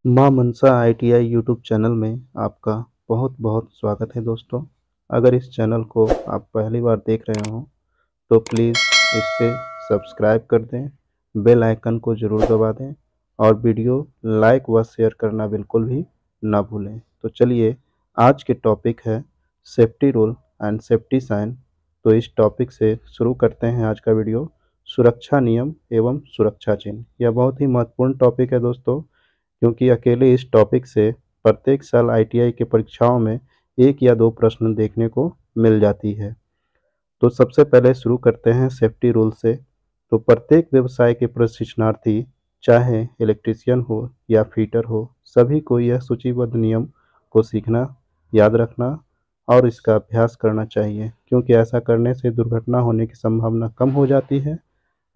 माँ मनसा ITI YouTube channel में आपका बहुत बहुत स्वागत है दोस्तों। अगर इस चैनल को आप पहली बार देख रहे हो तो प्लीज़ इसे सब्सक्राइब कर दें, बेल आइकन को ज़रूर दबा दें और वीडियो लाइक व शेयर करना बिल्कुल भी ना भूलें। तो चलिए, आज के टॉपिक है safety rule and safety sign. तो इस टॉपिक से शुरू करते हैं आज का वीडियो। सुरक्षा नियम एवं सुरक्षा चिन्ह, यह बहुत ही महत्वपूर्ण टॉपिक है दोस्तों, क्योंकि अकेले इस टॉपिक से प्रत्येक साल ITI की परीक्षाओं में 1 या 2 प्रश्न देखने को मिल जाती है। तो सबसे पहले शुरू करते हैं सेफ्टी रूल से। तो प्रत्येक व्यवसाय के प्रशिक्षणार्थी, चाहे इलेक्ट्रीशियन हो या फिटर हो, सभी को यह सूचीबद्ध नियम को सीखना, याद रखना और इसका अभ्यास करना चाहिए, क्योंकि ऐसा करने से दुर्घटना होने की संभावना कम हो जाती है।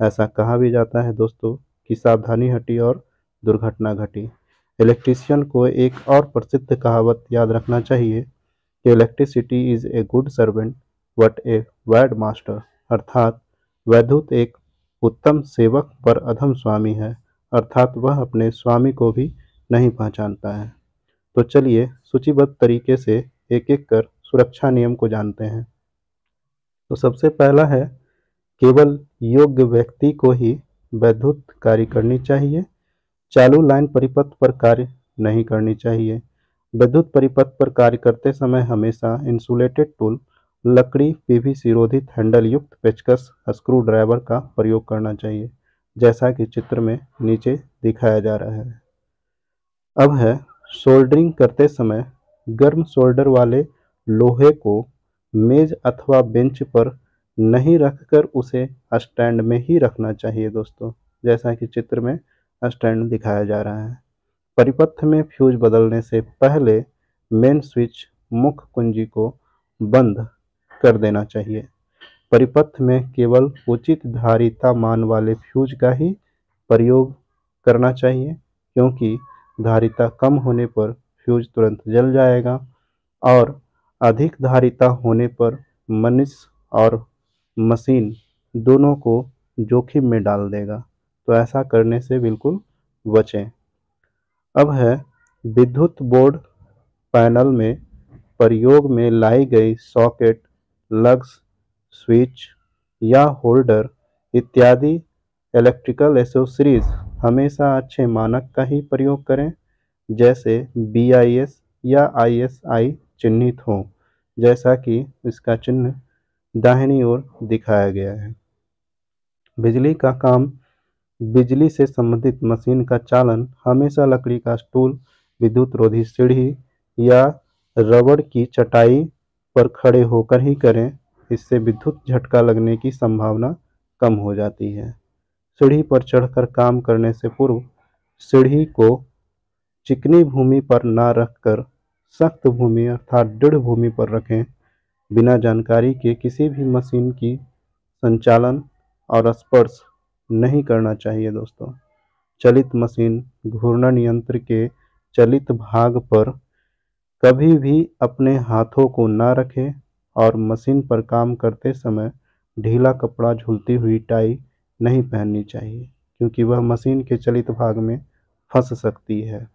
ऐसा कहा भी जाता है दोस्तों कि सावधानी हटी और दुर्घटना घटी। इलेक्ट्रीशियन को एक और प्रसिद्ध कहावत याद रखना चाहिए कि electricity is a good servant but a bad master, अर्थात वैद्युत एक उत्तम सेवक पर अधम स्वामी है, अर्थात वह अपने स्वामी को भी नहीं पहचानता है। तो चलिए सूचीबद्ध तरीके से एक एक कर सुरक्षा नियम को जानते हैं। तो सबसे पहला है, केवल योग्य व्यक्ति को ही वैद्युत कार्य करनी चाहिए। चालू लाइन परिपथ पर कार्य नहीं करनी चाहिए। विद्युत परिपथ पर कार्य करते समय हमेशा इंसुलेटेड टूल, लकड़ी, पीवीसी रोधित हैंडल युक्त पेचकस, स्क्रू ड्राइवर का प्रयोग करना चाहिए, जैसा कि चित्र में नीचे दिखाया जा रहा है। अब है, सोल्डरिंग करते समय गर्म सोल्डर वाले लोहे को मेज अथवा बेंच पर नहीं रखकर उसे स्टैंड में ही रखना चाहिए दोस्तों, जैसा कि चित्र में स्टैंड दिखाया जा रहा है। परिपथ में फ्यूज बदलने से पहले मेन स्विच मुख्य कुंजी को बंद कर देना चाहिए। परिपथ में केवल उचित धारिता मान वाले फ्यूज का ही प्रयोग करना चाहिए, क्योंकि धारिता कम होने पर फ्यूज तुरंत जल जाएगा और अधिक धारिता होने पर मनुष्य और मशीन दोनों को जोखिम में डाल देगा। तो ऐसा करने से बिल्कुल बचें। अब है, विद्युत बोर्ड पैनल में प्रयोग में लाई गई सॉकेट, लग्स, स्विच या होल्डर इत्यादि इलेक्ट्रिकल एसेसरीज हमेशा अच्छे मानक का ही प्रयोग करें, जैसे BIS या ISI चिन्हित हो, जैसा कि इसका चिन्ह दाहिनी ओर दिखाया गया है। बिजली का काम, बिजली से संबंधित मशीन का चालन हमेशा लकड़ी का स्टूल, विद्युत रोधी सीढ़ी या रबड़ की चटाई पर खड़े होकर ही करें। इससे विद्युत झटका लगने की संभावना कम हो जाती है। सीढ़ी पर चढ़कर काम करने से पूर्व सीढ़ी को चिकनी भूमि पर न रखकर सख्त भूमि अर्थात दृढ़ भूमि पर रखें। बिना जानकारी के किसी भी मशीन की संचालन और स्पर्श नहीं करना चाहिए दोस्तों। चलित मशीन, घूर्णन यंत्र के चलित भाग पर कभी भी अपने हाथों को न रखें और मशीन पर काम करते समय ढीला कपड़ा, झूलती हुई टाई नहीं पहननी चाहिए, क्योंकि वह मशीन के चलित भाग में फंस सकती है।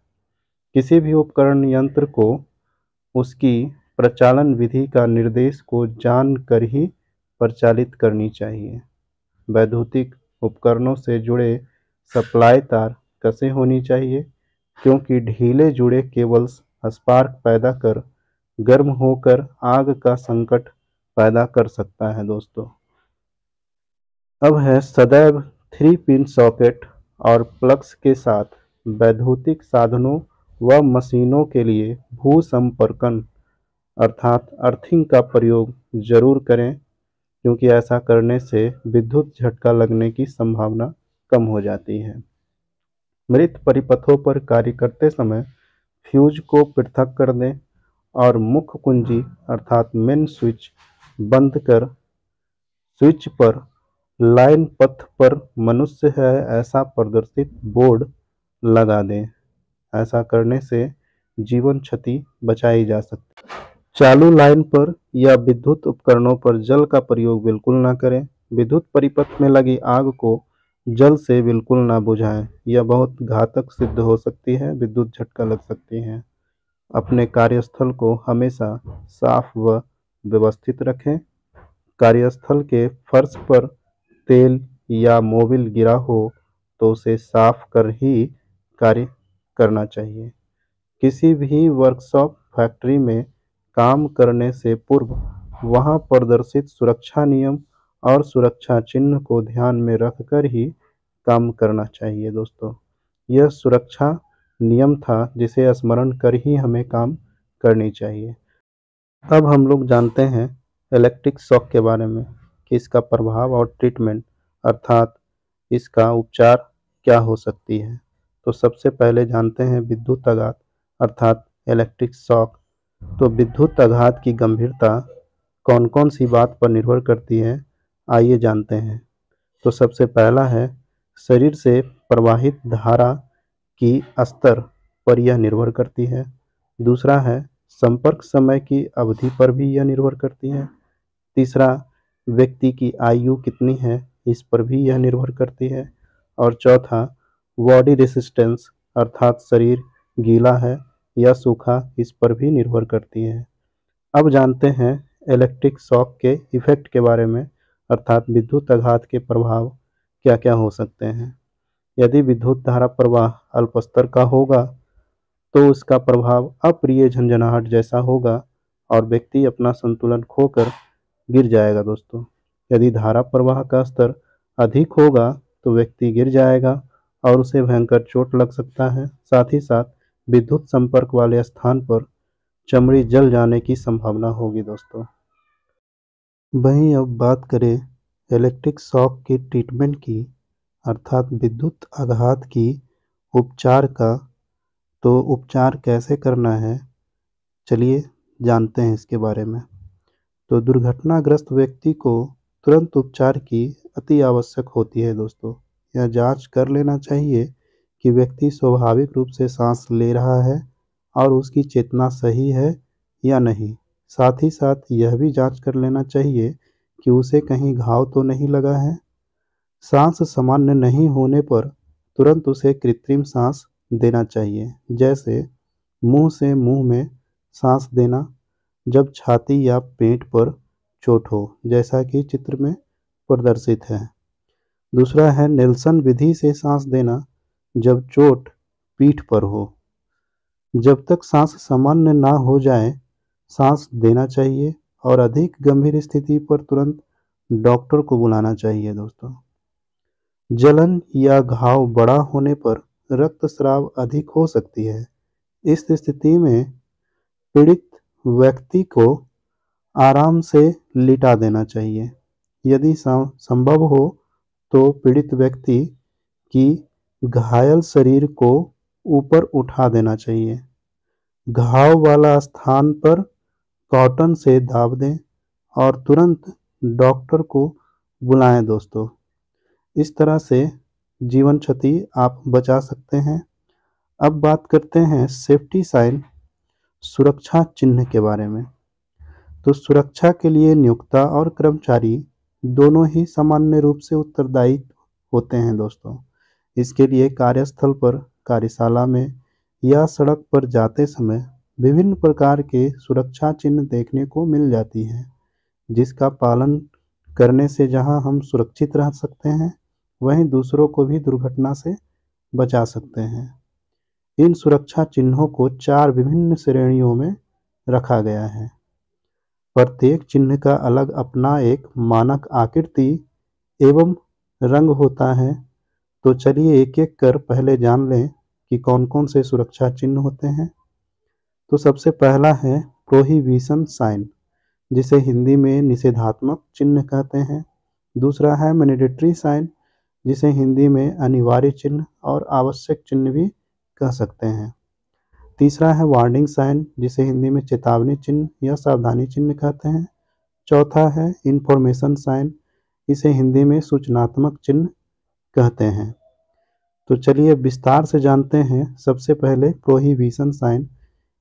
किसी भी उपकरण यंत्र को उसकी प्रचालन विधि का निर्देश को जानकर ही प्रचालित करनी चाहिए। वैद्युतिक उपकरणों से जुड़े सप्लाई तार कसे होनी चाहिए, क्योंकि ढीले जुड़े केबल्स स्पार्क पैदा कर गर्म होकर आग का संकट पैदा कर सकता है दोस्तों। अब है, सदैव 3 पिन सॉकेट और प्लग्स के साथ वैद्युतिक साधनों व मशीनों के लिए भू संपर्कन अर्थात अर्थिंग का प्रयोग जरूर करें, क्योंकि ऐसा करने से विद्युत झटका लगने की संभावना कम हो जाती है। मृत परिपथों पर कार्य करते समय फ्यूज को पृथक कर दें और मुख्य कुंजी अर्थात मेन स्विच बंद कर स्विच पर लाइन पथ पर मनुष्य है ऐसा प्रदर्शित बोर्ड लगा दें। ऐसा करने से जीवन क्षति बचाई जा सकती है। चालू लाइन पर या विद्युत उपकरणों पर जल का प्रयोग बिल्कुल ना करें। विद्युत परिपथ में लगी आग को जल से बिल्कुल ना बुझाएं, यह बहुत घातक सिद्ध हो सकती है, विद्युत झटका लग सकती है। अपने कार्यस्थल को हमेशा साफ व व्यवस्थित रखें। कार्यस्थल के फर्श पर तेल या मोबिल गिरा हो तो उसे साफ कर ही कार्य करना चाहिए। किसी भी वर्कशॉप, फैक्ट्री में काम करने से पूर्व वहां प्रदर्शित सुरक्षा नियम और सुरक्षा चिन्ह को ध्यान में रखकर ही काम करना चाहिए दोस्तों। यह सुरक्षा नियम था जिसे स्मरण कर ही हमें काम करनी चाहिए। अब हम लोग जानते हैं इलेक्ट्रिक शॉक के बारे में कि इसका प्रभाव और ट्रीटमेंट अर्थात इसका उपचार क्या हो सकती है। तो सबसे पहले जानते हैं विद्युत आघात अर्थात इलेक्ट्रिक शॉक। तो विद्युत आघात की गंभीरता कौन कौन सी बात पर निर्भर करती है, आइए जानते हैं। तो सबसे पहला है शरीर से प्रवाहित धारा की स्तर पर यह निर्भर करती है। दूसरा है संपर्क समय की अवधि पर भी यह निर्भर करती है। तीसरा, व्यक्ति की आयु कितनी है, इस पर भी यह निर्भर करती है। और चौथा, बॉडी रेसिस्टेंस अर्थात शरीर गीला है या सूखा, इस पर भी निर्भर करती है। अब जानते हैं इलेक्ट्रिक शॉक के इफेक्ट के बारे में अर्थात विद्युत आघात के प्रभाव क्या क्या हो सकते हैं। यदि विद्युत धारा प्रवाह अल्प स्तर का होगा तो उसका प्रभाव अप्रिय झंझनाहट जैसा होगा और व्यक्ति अपना संतुलन खोकर गिर जाएगा दोस्तों। यदि धारा प्रवाह का स्तर अधिक होगा तो व्यक्ति गिर जाएगा और उसे भयंकर चोट लग सकता है। साथ ही साथ विद्युत संपर्क वाले स्थान पर चमड़ी जल जाने की संभावना होगी दोस्तों। वहीं अब बात करें इलेक्ट्रिक शॉक की ट्रीटमेंट की अर्थात विद्युत आघात की उपचार का, तो उपचार कैसे करना है, चलिए जानते हैं इसके बारे में। तो दुर्घटनाग्रस्त व्यक्ति को तुरंत उपचार की अति आवश्यक होती है दोस्तों। यह जांच कर लेना चाहिए कि व्यक्ति स्वाभाविक रूप से सांस ले रहा है और उसकी चेतना सही है या नहीं। साथ ही साथ यह भी जांच कर लेना चाहिए कि उसे कहीं घाव तो नहीं लगा है। सांस सामान्य नहीं होने पर तुरंत उसे कृत्रिम सांस देना चाहिए, जैसे मुंह से मुंह में सांस देना जब छाती या पेट पर चोट हो, जैसा कि चित्र में प्रदर्शित है। दूसरा है नेल्सन विधि से सांस देना जब चोट पीठ पर हो। जब तक सांस सामान्य ना हो जाए सांस देना चाहिए और अधिक गंभीर स्थिति पर तुरंत डॉक्टर को बुलाना चाहिए दोस्तों। जलन या घाव बड़ा होने पर रक्तस्राव अधिक हो सकती है। इस स्थिति में पीड़ित व्यक्ति को आराम से लिटा देना चाहिए। यदि संभव हो तो पीड़ित व्यक्ति की घायल शरीर को ऊपर उठा देना चाहिए। घाव वाला स्थान पर कॉटन से दाब दें और तुरंत डॉक्टर को बुलाएं दोस्तों। इस तरह से जीवन क्षति आप बचा सकते हैं। अब बात करते हैं सेफ्टी साइन, सुरक्षा चिन्ह के बारे में। तो सुरक्षा के लिए नियोक्ता और कर्मचारी दोनों ही सामान्य रूप से उत्तरदायी होते हैं दोस्तों। इसके लिए कार्यस्थल पर, कार्यशाला में या सड़क पर जाते समय विभिन्न प्रकार के सुरक्षा चिन्ह देखने को मिल जाती हैं, जिसका पालन करने से जहां हम सुरक्षित रह सकते हैं वहीं दूसरों को भी दुर्घटना से बचा सकते हैं। इन सुरक्षा चिन्हों को 4 विभिन्न श्रेणियों में रखा गया है। प्रत्येक चिन्ह का अलग अपना एक मानक आकृति एवं रंग होता है। तो चलिए एक एक कर पहले जान लें कि कौन कौन से सुरक्षा चिन्ह होते हैं। तो सबसे पहला है प्रोहिबिशन साइन, जिसे हिंदी में निषेधात्मक चिन्ह कहते हैं। दूसरा है मैंडेटरी साइन, जिसे हिंदी में अनिवार्य चिन्ह और आवश्यक चिन्ह भी कह सकते हैं। तीसरा है वार्निंग साइन, जिसे हिंदी में चेतावनी चिन्ह या सावधानी चिन्ह कहते हैं। चौथा है इंफॉर्मेशन साइन, इसे हिंदी में सूचनात्मक चिन्ह कहते हैं। तो चलिए विस्तार से जानते हैं सबसे पहले प्रोहिबिशन साइन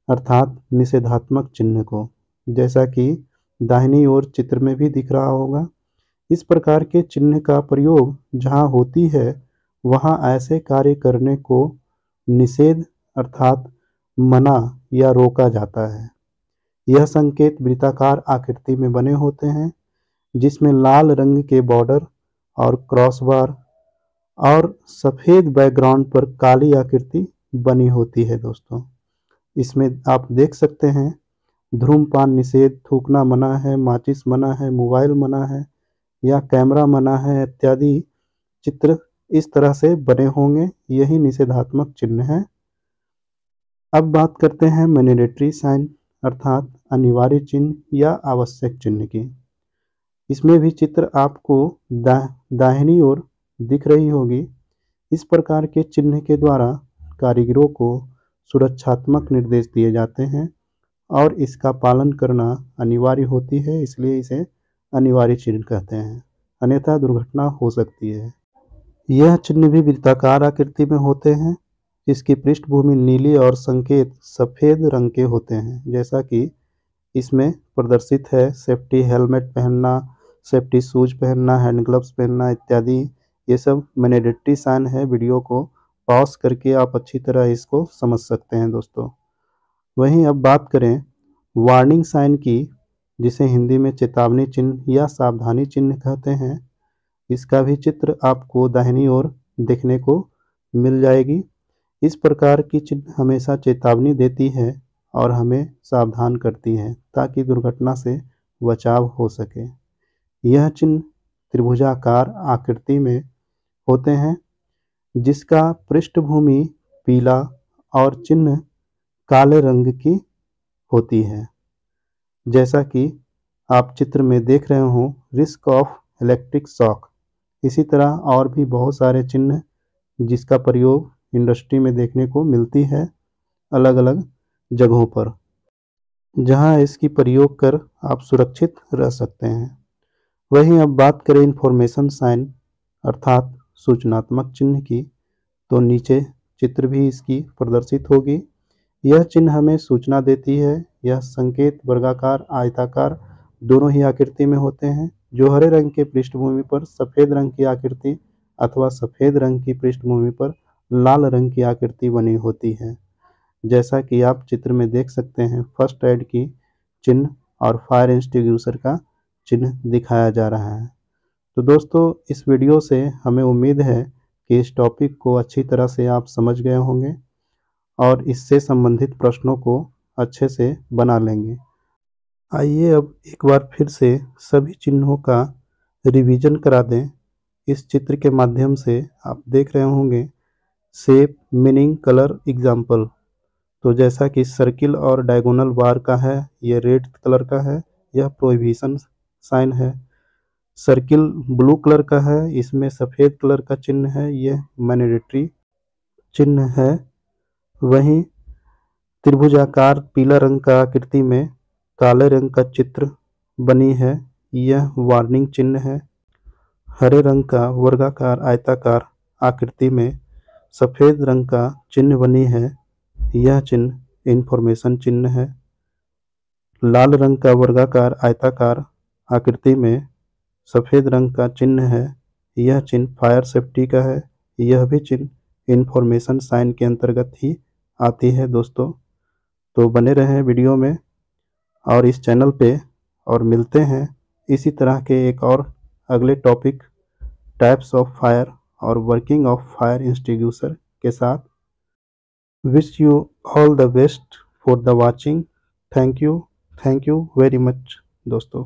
अर्थात निषेधात्मक चिन्ह को। जैसा कि दाहिनी ओर चित्र में भी दिख रहा होगा, इस प्रकार के चिन्ह का प्रयोग जहाँ होती है वहाँ ऐसे कार्य करने को निषेध अर्थात मना या रोका जाता है। यह संकेत वृत्ताकार आकृति में बने होते हैं जिसमें लाल रंग के बॉर्डर और क्रॉसबार और सफ़ेद बैकग्राउंड पर काली आकृति बनी होती है दोस्तों। इसमें आप देख सकते हैं धूम्रपान निषेध, थूकना मना है, माचिस मना है, मोबाइल मना है या कैमरा मना है इत्यादि चित्र इस तरह से बने होंगे। यही निषेधात्मक चिन्ह है। अब बात करते हैं मैंडेटरी साइन अर्थात अनिवार्य चिन्ह या आवश्यक चिन्ह की। इसमें भी चित्र आपको दाहिनी ओर दिख रही होगी। इस प्रकार के चिन्ह के द्वारा कारीगरों को सुरक्षात्मक निर्देश दिए जाते हैं और इसका पालन करना अनिवार्य होती है, इसलिए इसे अनिवार्य चिन्ह कहते हैं, अन्यथा दुर्घटना हो सकती है। यह चिन्ह भी वृत्ताकार आकृति में होते हैं। इसकी पृष्ठभूमि नीली और संकेत सफ़ेद रंग के होते हैं, जैसा कि इसमें प्रदर्शित है। सेफ्टी हेलमेट पहनना, सेफ्टी शूज पहनना, हैंड ग्लव्स पहनना इत्यादि ये सब मैंडेटरी साइन है। वीडियो को पॉज करके आप अच्छी तरह इसको समझ सकते हैं दोस्तों। वहीं अब बात करें वार्निंग साइन की, जिसे हिंदी में चेतावनी चिन्ह या सावधानी चिन्ह कहते हैं। इसका भी चित्र आपको दाहिनी ओर देखने को मिल जाएगी। इस प्रकार की चिन्ह हमेशा चेतावनी देती है और हमें सावधान करती है ताकि दुर्घटना से बचाव हो सके। यह चिन्ह त्रिभुजाकार आकृति में होते हैं जिसका पृष्ठभूमि पीला और चिन्ह काले रंग की होती है, जैसा कि आप चित्र में देख रहे हो रिस्क ऑफ इलेक्ट्रिक शॉक। इसी तरह और भी बहुत सारे चिन्ह जिसका प्रयोग इंडस्ट्री में देखने को मिलती है अलग अलग जगहों पर, जहां इसकी प्रयोग कर आप सुरक्षित रह सकते हैं। वहीं अब बात करें इंफॉर्मेशन साइन अर्थात सूचनात्मक चिन्ह की, तो नीचे चित्र भी इसकी प्रदर्शित होगी। यह चिन्ह हमें सूचना देती है। यह संकेत वर्गाकार आयताकार दोनों ही आकृति में होते हैं, जो हरे रंग के पृष्ठभूमि पर सफ़ेद रंग की आकृति अथवा सफ़ेद रंग की पृष्ठभूमि पर लाल रंग की आकृति बनी होती है, जैसा कि आप चित्र में देख सकते हैं। फर्स्ट एड की चिन्ह और फायर एक्सटिंग्विशर का चिन्ह दिखाया जा रहा है। तो दोस्तों इस वीडियो से हमें उम्मीद है कि इस टॉपिक को अच्छी तरह से आप समझ गए होंगे और इससे संबंधित प्रश्नों को अच्छे से बना लेंगे। आइए अब एक बार फिर से सभी चिन्हों का रिवीजन करा दें। इस चित्र के माध्यम से आप देख रहे होंगे शेप, मीनिंग, कलर, एग्जाम्पल। तो जैसा कि सर्किल और डायगोनल बार का है, ये रेड कलर का है, यह प्रोहिबिशन साइन है। सर्किल ब्लू कलर का है, इसमें सफ़ेद कलर का चिन्ह है, यह मैंडेटरी चिन्ह है। वहीं त्रिभुजाकार पीला रंग का आकृति में काले रंग का चित्र बनी है, यह वार्निंग चिन्ह है। हरे रंग का वर्गाकार आयताकार आकृति में सफ़ेद रंग का चिन्ह बनी है, यह चिन्ह इंफॉर्मेशन चिन्ह है। लाल रंग का वर्गाकार आयताकार आकृति में सफ़ेद रंग का चिन्ह है, यह चिन्ह फायर सेफ्टी का है। यह भी चिन्ह इंफॉर्मेशन साइन के अंतर्गत ही आती है दोस्तों। तो बने रहें वीडियो में और इस चैनल पे, और मिलते हैं इसी तरह के एक और अगले टॉपिक टाइप्स ऑफ फायर और वर्किंग ऑफ फायर एक्सटिंग्विशर के साथ। Wish you all the best for the watching. Thank you very much दोस्तों।